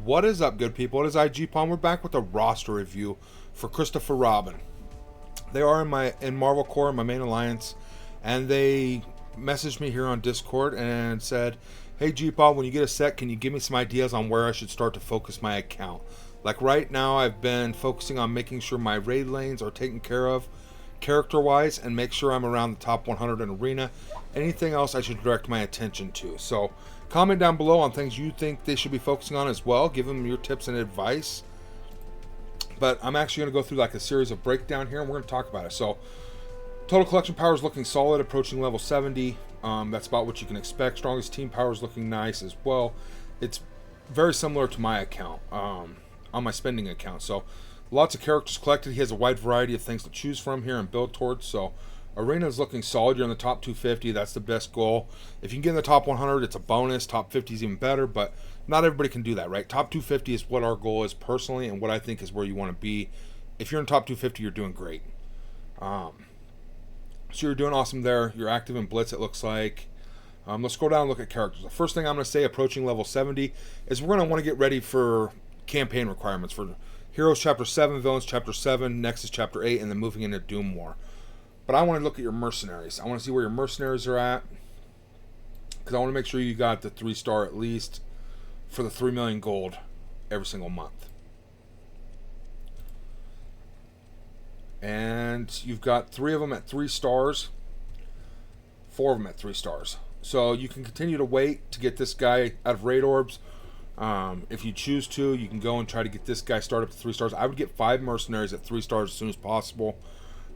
What is up, good people? It is IG Palm. We're back with a roster review for Christifarobin. They are in Marvel Core, my main alliance, and they messaged me here on Discord and said, "Hey G-Paul, when you get a set, can you give me some ideas on where I should start to focus my account? Like right now, I've been focusing on making sure my raid lanes are taken care of character-wise and make sure I'm around the top 100 in Arena. Anything else I should direct my attention to?" So comment down below on things you think they should be focusing on as well. Give them your tips and advice. But I'm actually going to go through like a series of breakdown here, and we're going to talk about it. So total collection power is looking solid, approaching level 70. That's about what you can expect. Strongest team power is looking nice as well. It's very similar to my account, on my spending account. So lots of characters collected. He has a wide variety of things to choose from here and build towards. So Arena is looking solid. You're in the top 250. That's the best goal. If you can get in the top 100, it's a bonus. Top 50 is even better, but not everybody can do that, right? Top 250 is what our goal is personally, and what I think is where you want to be. If you're in top 250, you're doing great. So you're doing awesome there. You're active in Blitz, it looks like. Let's scroll down and look at characters. The first thing I'm going to say, approaching level 70, is we're going to want to get ready for campaign requirements for Heroes Chapter 7, Villains Chapter 7, Nexus Chapter 8, and then moving into Doom War. But I want to look at your mercenaries. I want to see where your mercenaries are at, because I want to make sure you got the 3-star at least for the 3 million gold every single month. And you've got 3 of them at 3 stars, 4 of them at 3 stars. So you can continue to wait to get this guy out of raid orbs. If you choose to, you can go and try to get this guy started up to 3 stars. I would get 5 mercenaries at 3 stars as soon as possible.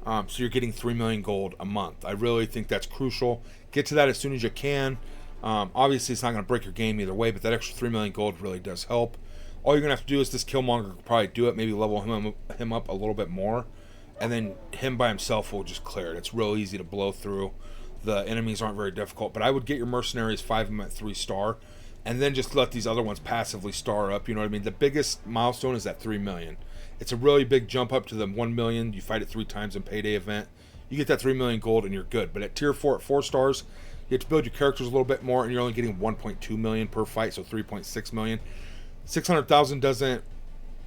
So you're getting 3 million gold a month. I really think that's crucial. Get to that as soon as you can. Obviously, it's not going to break your game either way, but that extra 3 million gold really does help. All you're going to have to do is this Killmonger will probably do it, maybe level him up a little bit more, and then him by himself will just clear it. It's real easy to blow through. The enemies aren't very difficult, but I would get your mercenaries, 5 of them at 3 star, and then just let these other ones passively star up. You know what I mean? The biggest milestone is that 3 million. It's a really big jump up to the 1 million. You fight it 3 times in Payday event. You get that 3 million gold and you're good. But at tier 4 at 4 stars, you have to build your characters a little bit more, and you're only getting 1.2 million per fight, so 3.6 million. 600,000 doesn't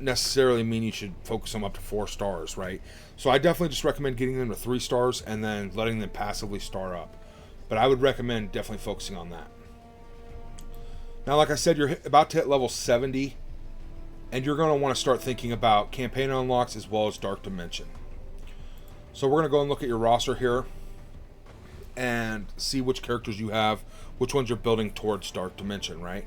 necessarily mean you should focus them up to 4 stars, right? So I definitely just recommend getting them to 3 stars and then letting them passively star up. But I would recommend definitely focusing on that. Now, like I said, you're about to hit level 70. And you're going to want to start thinking about campaign unlocks as well as Dark Dimension. So we're going to go and look at your roster here and see which characters you have, which ones you're building towards Dark Dimension, right?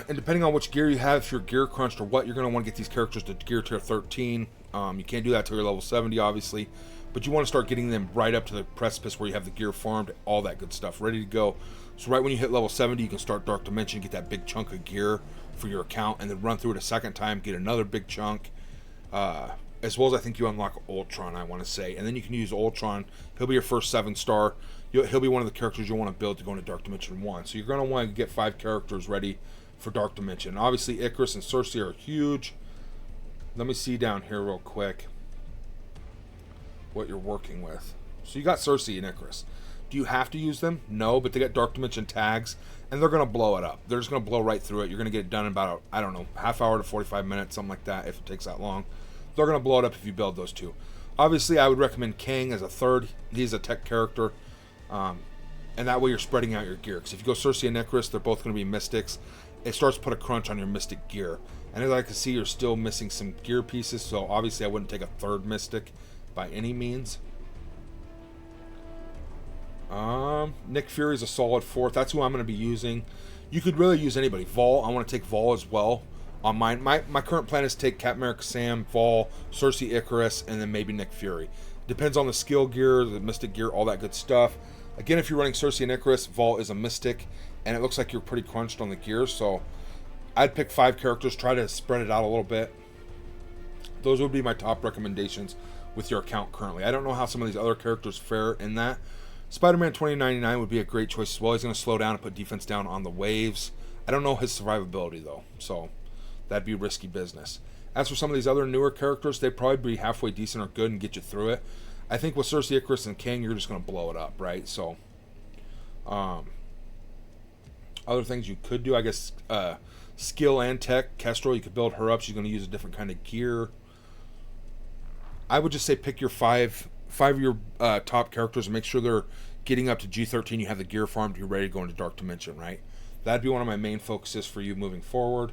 And depending on which gear you have, if you're gear crunched or what, you're going to want to get these characters to gear tier 13. You can't do that till you're level 70, obviously. But you want to start getting them right up to the precipice where you have the gear farmed, all that good stuff, ready to go. So right when you hit level 70, you can start Dark Dimension, get that big chunk of gear for your account, and then run through it a second time, get another big chunk. As well as I think you unlock Ultron, I want to say. And then you can use Ultron. He'll be your first 7-star. He'll be one of the characters you'll want to build to go into Dark Dimension 1. So you're going to want to get 5 characters ready for Dark Dimension. And obviously, Icarus and Cersei are huge. Let me see down here real quick what you're working with. So you got Cersei and Icarus. Do you have to use them? No, but they got Dark Dimension tags, and they're going to blow it up. They're just going to blow right through it. You're going to get it done in about, I don't know, half hour to 45 minutes, something like that, if it takes that long. They're going to blow it up if you build those 2. Obviously, I would recommend Kang as a 3rd. He's a tech character, and that way you're spreading out your gear. Because if you go Cersei and Icarus, they're both going to be Mystics. It starts to put a crunch on your Mystic gear. And as I can see, you're still missing some gear pieces, so obviously I wouldn't take a 3rd Mystic by any means. Nick Fury's a solid 4th. That's who I'm going to be using. You could really use anybody. Vol, I want to take Vol as well. On mine, my current plan is to take Captain America, Sam, Vol, Cersei, Icarus, and then maybe Nick Fury. Depends on the skill gear, the mystic gear, all that good stuff. Again, if you're running Cersei and Icarus, Vol is a mystic, and it looks like you're pretty crunched on the gear, so I'd pick 5 characters, try to spread it out a little bit. Those would be my top recommendations with your account currently. I don't know how some of these other characters fare in that. Spider-Man 2099 would be a great choice as well. He's going to slow down and put defense down on the waves. I don't know his survivability, though, so that'd be risky business. As for some of these other newer characters, they'd probably be halfway decent or good and get you through it. I think with Cersei, Icarus, and Kang, you're just going to blow it up, right? So, Other things you could do, I guess, skill and tech. Kestrel, you could build her up. She's going to use a different kind of gear. I would just say pick your five of your top characters and make sure they're getting up to G13. You have the gear farmed. You're ready to go into Dark Dimension, right? That'd be one of my main focuses for you moving forward.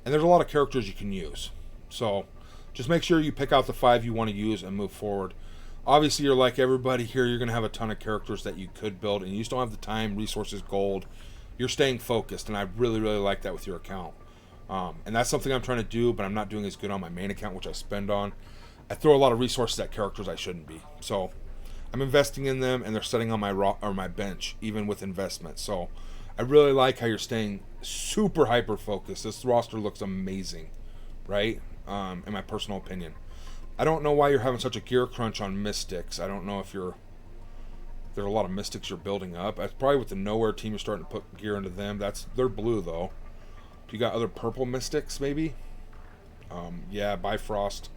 And there's a lot of characters you can use. So just make sure you pick out the 5 you want to use and move forward. Obviously, you're like everybody here. You're going to have a ton of characters that you could build, and you just don't have the time, resources, gold. You're staying focused, and I really, really like that with your account. And that's something I'm trying to do, but I'm not doing as good on my main account, which I spend on. I throw a lot of resources at characters I shouldn't be. So I'm investing in them, and they're sitting on my bench, even with investment. So I really like how you're staying super hyper-focused. This roster looks amazing, right? In my personal opinion. I don't know why you're having such a gear crunch on Mystics. I don't know if there's a lot of Mystics you're building up. That's probably with the Nowhere team you're starting to put gear into them. They're blue, though. You got other purple Mystics, maybe? Yeah, Bifrost.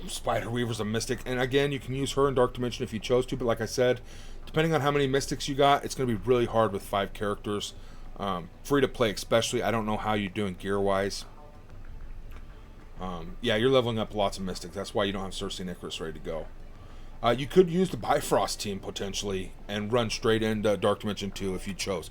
Spider Weaver's a Mystic. And again, you can use her in Dark Dimension if you chose to. But like I said, depending on how many Mystics you got, it's going to be really hard with 5 characters. Free to play especially. I don't know how you're doing gear-wise. Yeah, you're leveling up lots of Mystics. That's why you don't have Cersei and Icarus ready to go. You could use the Bifrost team, potentially, and run straight into Dark Dimension 2 if you chose.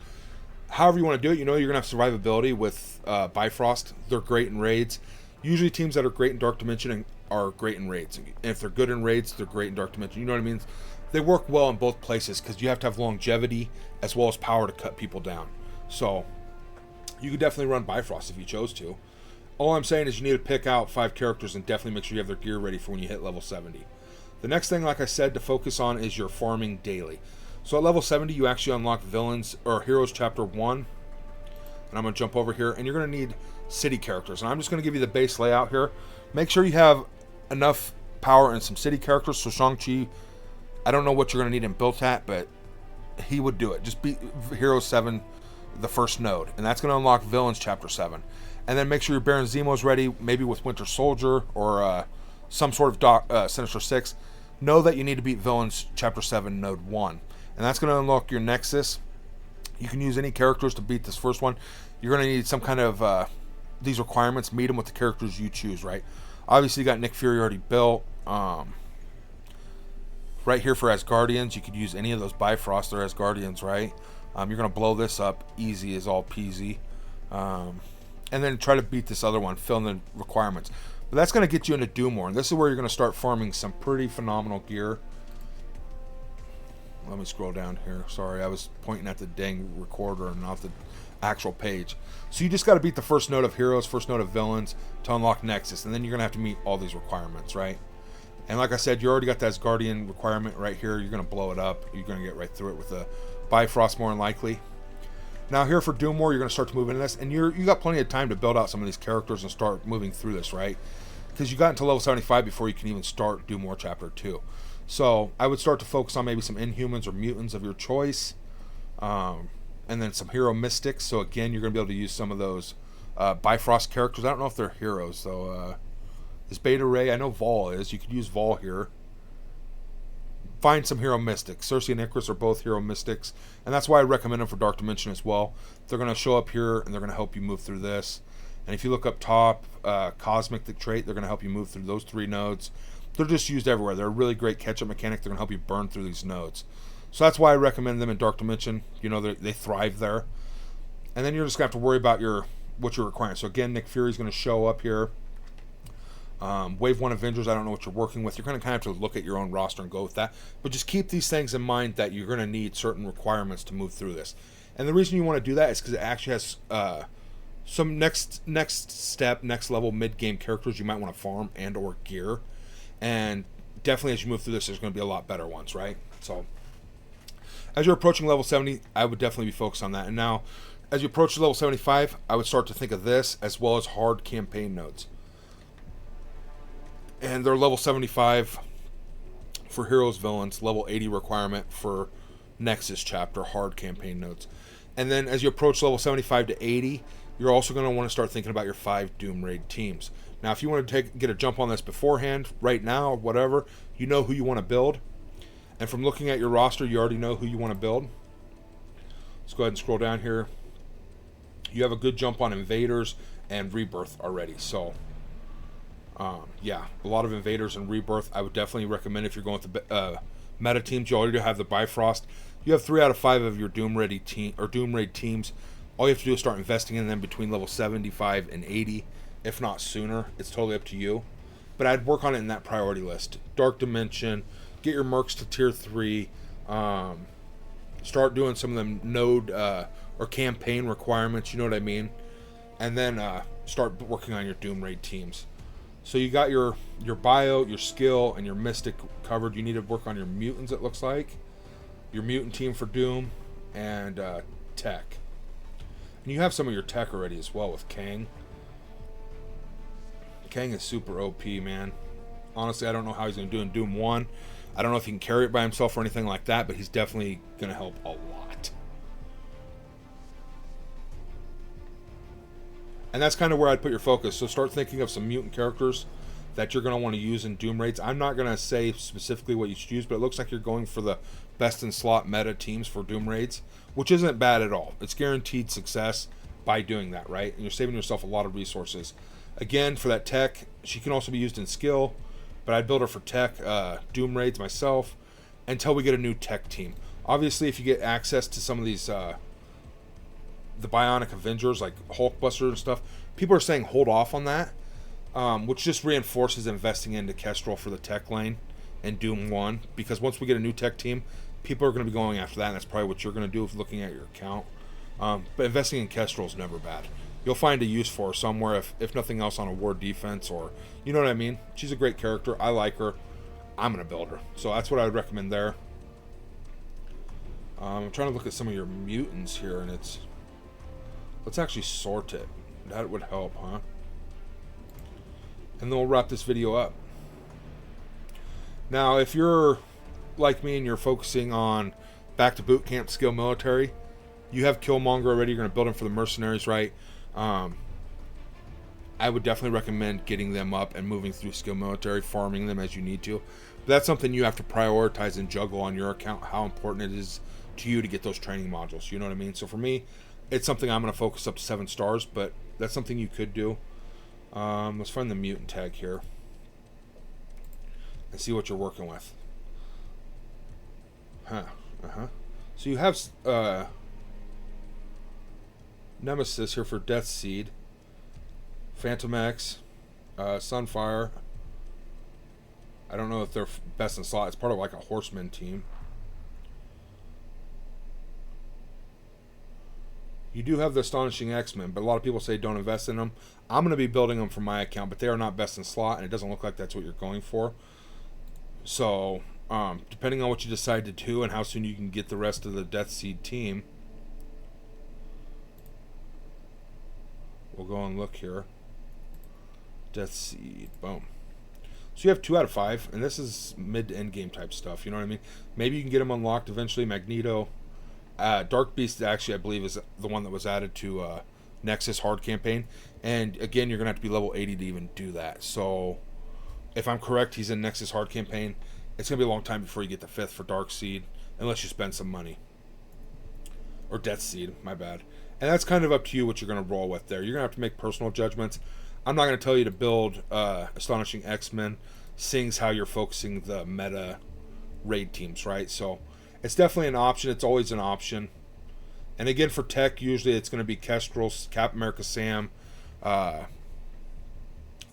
However you want to do it, you know you're going to have survivability with Bifrost. They're great in raids. Usually teams that are great in Dark Dimension are great in raids. And if they're good in raids, they're great in Dark Dimension. You know what I mean? They work well in both places because you have to have longevity as well as power to cut people down. So you could definitely run Bifrost if you chose to. All I'm saying is you need to pick out 5 characters and definitely make sure you have their gear ready for when you hit level 70. The next thing, like I said, to focus on is your farming daily. So at level 70, you actually unlock Villains or Heroes Chapter 1. And I'm going to jump over here. And you're going to need city characters. And I'm just going to give you the base layout here. Make sure you have enough power and some city characters. So Shang-Chi, I don't know what you're going to need him built at, but he would do it. Just beat Hero 7, the first node. And that's going to unlock Villains Chapter 7. And then make sure your Baron Zemo's ready, maybe with Winter Soldier or some sort of Sinister 6. Know that you need to beat Villains Chapter 7, Node 1. And that's going to unlock your Nexus. You can use any characters to beat this first one. You're going to need some kind of these requirements. Meet them with the characters you choose, right? Obviously, you got Nick Fury already built. Right here for Asgardians, you could use any of those Bifrost or Asgardians, right? You're going to blow this up easy as all peasy. And then try to beat this other one, fill in the requirements. But that's going to get you into Doomore. And this is where you're going to start farming some pretty phenomenal gear. Let me scroll down here. Sorry, I was pointing at the dang recorder and not the actual page. So you just got to beat the first node of Heroes, first node of Villains to unlock Nexus. And then you're going to have to meet all these requirements, right? And like I said, you already got that Asgardian requirement right here. You're going to blow it up. You're going to get right through it with the Bifrost more than likely. Now here for Doomore, you're going to start to move into this, and you got plenty of time to build out some of these characters and start moving through this, right? Because you got until level 75 before you can even start Doomore Chapter 2. So I would start to focus on maybe some Inhumans or Mutants of your choice, and then some Hero Mystics. So again, you're going to be able to use some of those Bifrost characters. I don't know if they're heroes, though. Is Beta Ray? I know Vol is. You could use Vol here. Find some Hero Mystics. Cersei and Icarus are both Hero Mystics, and that's why I recommend them for Dark Dimension as well. They're going to show up here, and they're going to help you move through this. And if you look up top, Cosmic the trait, they're going to help you move through those 3 nodes. They're just used everywhere. They're a really great catch-up mechanic. They're going to help you burn through these nodes. So that's why I recommend them in Dark Dimension. You know, they thrive there. And then you're just going to have to worry about what you're requiring. So again, Nick Fury's going to show up here. Wave 1 Avengers, I don't know what you're working with. You're going to kind of have to look at your own roster and go with that. But just keep these things in mind that you're going to need certain requirements to move through this. And the reason you want to do that is because it actually has some next step, next level mid-game characters you might want to farm and or gear. And definitely as you move through this, there's going to be a lot better ones, right? So as you're approaching level 70, I would definitely be focused on that. And now, as you approach level 75, I would start to think of this as well as hard campaign nodes. And they're level 75 for Heroes Villains, level 80 requirement for Nexus Chapter, hard campaign nodes. And then as you approach level 75 to 80, you're also going to want to start thinking about your 5 Doom Raid teams. Now, if you want to get a jump on this beforehand, right now, whatever, you know who you want to build. And from looking at your roster, you already know who you want to build. Let's go ahead and scroll down here. You have a good jump on invaders and rebirth already. So, yeah, a lot of invaders and rebirth. I would definitely recommend if you're going with the meta teams. You already have the Bifrost. You have 3 out of 5 of your Doom Ready team or Doom Raid teams. All you have to do is start investing in them between level 75 and 80, if not sooner. It's totally up to you. But I'd work on it in that priority list. Dark Dimension, get your Mercs to tier 3. Start doing some of them node or campaign requirements, you know what I mean? And then start working on your Doom Raid teams. So you got your bio, your skill, and your mystic covered. You need to work on your mutants, it looks like. Your mutant team for Doom, and tech. And you have some of your tech already as well with Kang. Kang is super OP, man. Honestly, I don't know how he's going to do in Doom 1. I don't know if he can carry it by himself or anything like that, but he's definitely going to help a lot. And that's kind of where I'd put your focus. So start thinking of some mutant characters that you're going to want to use in Doom Raids. I'm not going to say specifically what you should use, but it looks like you're going for the best in slot meta teams for Doom Raids, which isn't bad at all. It's guaranteed success by doing that, right? And you're saving yourself a lot of resources. Again, for that tech, she can also be used in skill, but I'd build her for tech, Doom Raids myself, until we get a new tech team. Obviously, if you get access to some of these, the Bionic Avengers, like Hulkbuster and stuff, people are saying hold off on that, which just reinforces investing into Kestrel for the tech lane and Doom 1, because once we get a new tech team, people are going to be going after that, and that's probably what you're going to do if looking at your account. But investing in Kestrel is never bad. You'll find a use for her somewhere, if nothing else, on a war defense, or, you know what I mean? She's a great character. I like her. I'm going to build her. So that's what I would recommend there. I'm trying to look at some of your mutants here, and let's actually sort it. That would help, huh? And then we'll wrap this video up. Now, if you're like me and you're focusing on back to boot camp skill military, you have Killmonger already. You're going to build him for the mercenaries, right? I would definitely recommend getting them up and moving through skill military, farming them as you need to. But that's something you have to prioritize and juggle on your account, how important it is to you to get those training modules. You know what I mean? So for me, it's something I'm going to focus up to 7 stars, but that's something you could do. Let's find the mutant tag here and see what you're working with. So you have Nemesis here for Death Seed, Phantom X, Sunfire. I don't know if they're best in slot. It's part of like a Horseman team. You do have the Astonishing X-Men, but a lot of people say don't invest in them. I'm going to be building them for my account, but they are not best in slot, and it doesn't look like that's what you're going for. So, depending on what you decide to do and how soon you can get the rest of the Death Seed team, we'll go and look here. Death Seed, boom. So you have 2 out of 5, and this is mid to end game type stuff, you know what I mean? Maybe you can get them unlocked eventually. Magneto. Dark Beast, actually, I believe, is the one that was added to Nexus Hard Campaign. And again, you're going to have to be level 80 to even do that. So, if I'm correct, he's in Nexus Hard Campaign. It's going to be a long time before you get the 5th for Dark Seed, unless you spend some money. Or Death Seed, my bad. And that's kind of up to you what you're going to roll with there. You're going to have to make personal judgments. I'm not going to tell you to build Astonishing X-Men, seeing as how you're focusing the meta raid teams, right? So, it's definitely an option. It's always an option. And again, for tech, usually it's going to be Kestrel, Captain America Sam,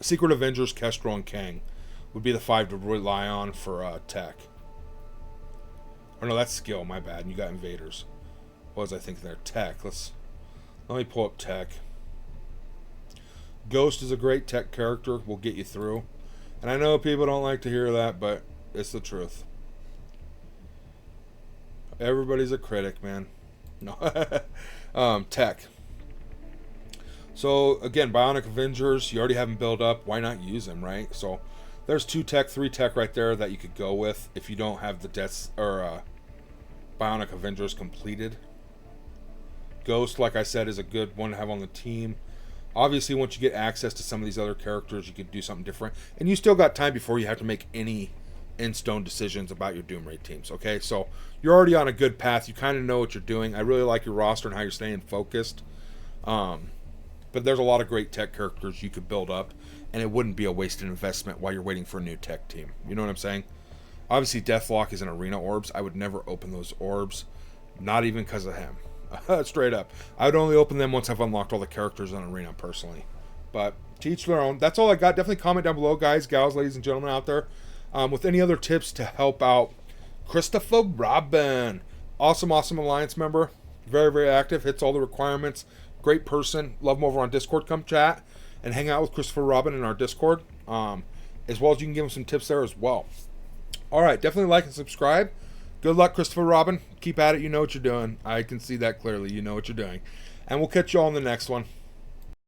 Secret Avengers, Kestrel, and Kang would be the 5 to rely on for tech. Or no, that's skill, my bad. And you got invaders. What was I thinking there? Tech. Let me pull up tech. Ghost is a great tech character. Will get you through. And I know people don't like to hear that, but it's the truth. Everybody's a critic, man. No. Tech. So, again, Bionic Avengers, you already have them built up. Why not use them, right? So, there's 2 tech, 3 tech right there that you could go with if you don't have the Bionic Avengers completed. Ghost, like I said, is a good one to have on the team. Obviously, once you get access to some of these other characters, you could do something different. And you still got time before you have to make any in stone decisions about your Doom Raid teams. Okay, so you're already on a good path. You kind of know what you're doing. I really like your roster and how you're staying focused. But there's a lot of great tech characters you could build up, and it wouldn't be a wasted investment while you're waiting for a new tech team. You know what I'm saying? Obviously, Deathlock is in arena orbs. I would never open those orbs, not even because of him. Straight up. I would only open them once I've unlocked all the characters in arena personally. But to each their own. That's all I got. Definitely comment down below, guys, gals, ladies, and gentlemen out there, with any other tips to help out Christifarobin. Awesome Alliance member. Very, very active. Hits all the requirements. Great person. Love him over on Discord. Come chat and hang out with Christifarobin in our Discord. As well as you can give him some tips there as well. Alright, definitely like and subscribe. Good luck, Christifarobin. Keep at it. You know what you're doing. I can see that clearly. You know what you're doing. And we'll catch you all in the next one.